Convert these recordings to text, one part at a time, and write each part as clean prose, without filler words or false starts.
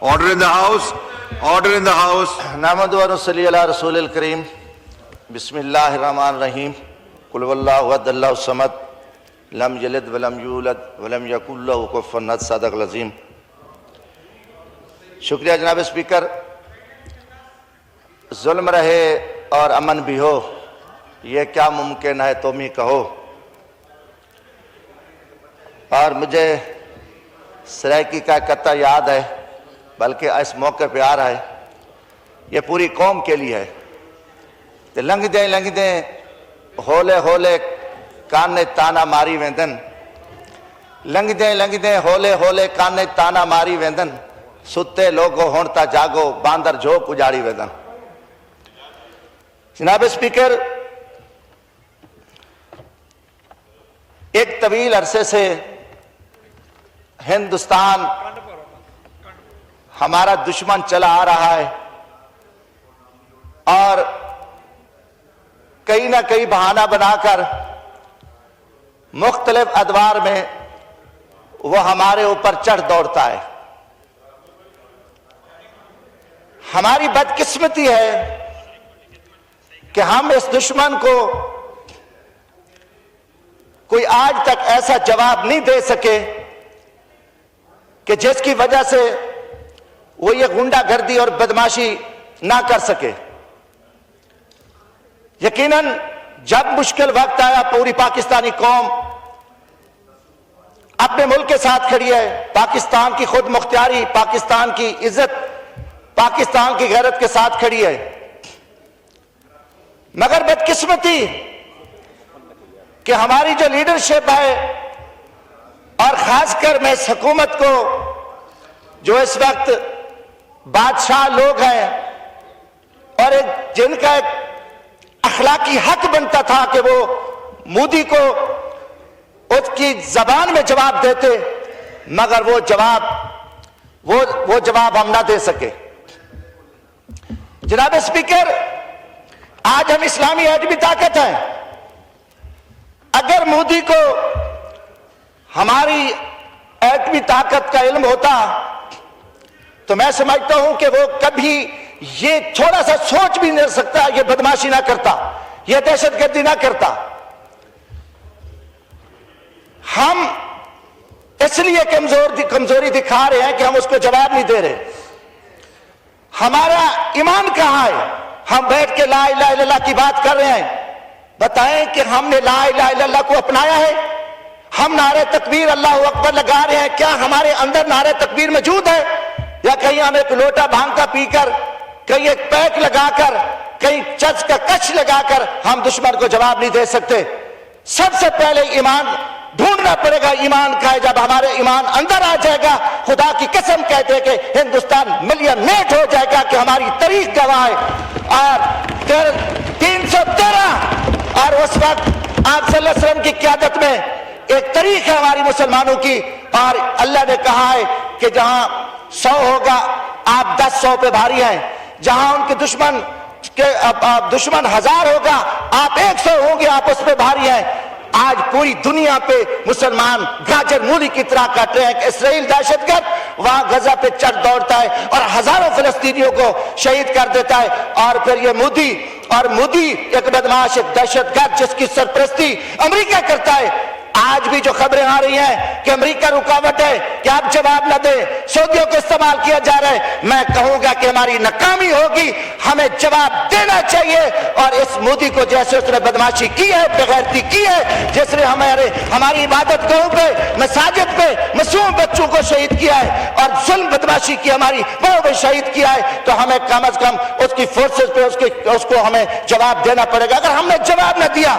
Order in the House. Order in the House. نحمد و نصلی علی رسول الکریم بسم اللہ الرحمن الرحیم قل واللہ احد اللہ الصمد لم یلد ولم یولد ولم یکن لہ کفوا احد صدق العظیم. شکریہ جناب اسپیکر. ظلم رہے اور امن بھی ہو، یہ کیا ممکن ہے تم ہی کہو. اور مجھے سرائکی کا قطعہ یاد ہے، بلکہ اس موقع پہ آ رہا ہے، یہ پوری قوم کے لیے ہے. تے لنگ دیں ہولے ہولے کانے تانا ماری ویندن، لنگ دیں ہولے ہولے کانے تانا ماری ویندن، ستے لوگو ہونتا جاگو باندر جھوک اجاڑی ویندن. جناب اسپیکر، ایک طویل عرصے سے ہندوستان ہمارا دشمن چلا آ رہا ہے، اور کئی نہ کئی بہانہ بنا کر مختلف ادوار میں وہ ہمارے اوپر چڑھ دوڑتا ہے. ہماری بدقسمتی ہے کہ ہم اس دشمن کو کوئی آج تک ایسا جواب نہیں دے سکے کہ جس کی وجہ سے وہ یہ غنڈہ گردی اور بدماشی نہ کر سکے. یقیناً جب مشکل وقت آیا پوری پاکستانی قوم اپنے ملک کے ساتھ کھڑی ہے. پاکستان کی خود مختاری، پاکستان کی عزت، پاکستان کی غیرت کے ساتھ کھڑی ہے. مگر بدقسمتی کہ ہماری جو لیڈرشپ ہے، اور خاص کر میں اس حکومت کو جو اس وقت بادشاہ لوگ ہیں اور جن کا ایک اخلاقی حق بنتا تھا کہ وہ مودی کو اس کی زبان میں جواب دیتے، مگر وہ جواب ہم نہ دے سکے. جناب اسپیکر، آج ہم اسلامی ایٹمی طاقت ہیں. اگر مودی کو ہماری ایٹمی طاقت کا علم ہوتا تو میں سمجھتا ہوں کہ وہ کبھی یہ تھوڑا سا سوچ بھی نہیں سکتا، یہ بدماشی نہ کرتا، یہ دہشت گردی نہ کرتا. ہم اس لیے کمزوری دکھا رہے ہیں کہ ہم اس کو جواب نہیں دے رہے. ہمارا ایمان کہاں ہے؟ ہم بیٹھ کے لا الہ الا اللہ کی بات کر رہے ہیں. بتائیں کہ ہم نے لا الہ الا اللہ کو اپنایا ہے؟ ہم نعرہ تکبیر اللہ اکبر لگا رہے ہیں، کیا ہمارے اندر نعرہ تکبیر موجود ہے؟ یا کہیں ہم ایک لوٹا بھانگ کا پی کر، کہیں ایک پیک لگا کر، کہیں چرچ کا کچھ لگا کر ہم دشمن کو جواب نہیں دے سکتے؟ سب سے پہلے ایمان ڈھونڈنا پڑے گا. ایمان کا ہے، جب ہمارے ایمان اندر آ جائے گا، خدا کی قسم کہتے ہیں کہ ہندوستان ملین میٹ ہو جائے گا کہ ہماری تاریخ گواہ ہے. اور 313 اور اس وقت آپ صلی اللہ علیہ وسلم کی قیادت میں ایک تاریخ ہے ہماری مسلمانوں کی. اور اللہ نے کہا ہے کہ جہاں 100 ہوگا آپ 10 پہ بھاری ہیں، جہاں ان کے دشمن 1000 ہوگا آپ 100 ہوں گے، آپ اس پہ بھاری ہیں. آج پوری دنیا پہ مسلمان گاجر مولی کی طرح کٹ رہے ہیں کہ اسرائیل دہشت گرد وہاں غزہ پہ چڑھ دوڑتا ہے اور ہزاروں فلسطینیوں کو شہید کر دیتا ہے. اور پھر یہ مودی ایک بدماش، ایک دہشت گرد جس کی سرپرستی امریکہ کرتا ہے. آج بھی جو خبریں آ رہی ہیں کہ امریکہ رکاوٹ ہے کہ آپ جواب نہ دیں، سعودیوں کو استعمال کیا جا رہا ہے، میں کہوں گا کہ ہماری ناکامی ہوگی. ہمیں جواب دینا چاہیے. اور اس مودی کو جیسے اس نے بدماشی کی ہے، بغیرتی کی ہے، جس نے ہماری عبادت گاہوں پہ، مساجد پہ معصوم بچوں کو شہید کیا ہے، اور ظلم بدماشی کی ہماری بہو پہ شہید کیا ہے، تو ہمیں کم از کم اس کی فورسز پہ اس کو ہمیں جواب دینا پڑے گا. اگر ہم نے جواب نہ دیا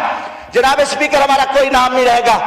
جناب اسپیکر، ہمارا کوئی نام نہیں رہے گا.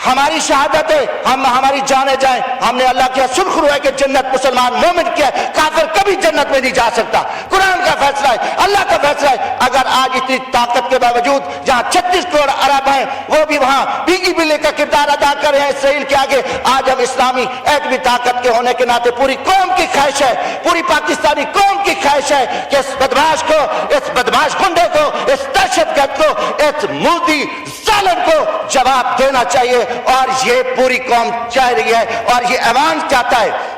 ہماری شہادت ہے، ہماری جانیں جائیں. ہم نے اللہ کیا سرخرو ہے کہ جنت مسلمان مومن کیا ہے، کافر کبھی جنت میں نہیں جا سکتا. قرآن کا فیصلہ ہے، اللہ کا فیصلہ ہے. اگر آج اتنی طاقت کے باوجود جہاں 36 کروڑ عرب ہیں وہ بھی وہاں بیگی بلے کا کردار ادا کر رہے ہیں اسرائیل کے آگے، آج ہم اسلامی ایٹمی طاقت کے ہونے کے ناطے پوری قوم کی خواہش ہے، پوری پاکستانی قوم کی خواہش ہے کہ اس بدماش کو، اس بدماش گنڈے کو، اس دہشت گرد کو، اس مودی ظالم کو جواب دینا چاہیے. اور یہ پوری قوم چاہ رہی ہے اور یہ ایوان چاہتا ہے.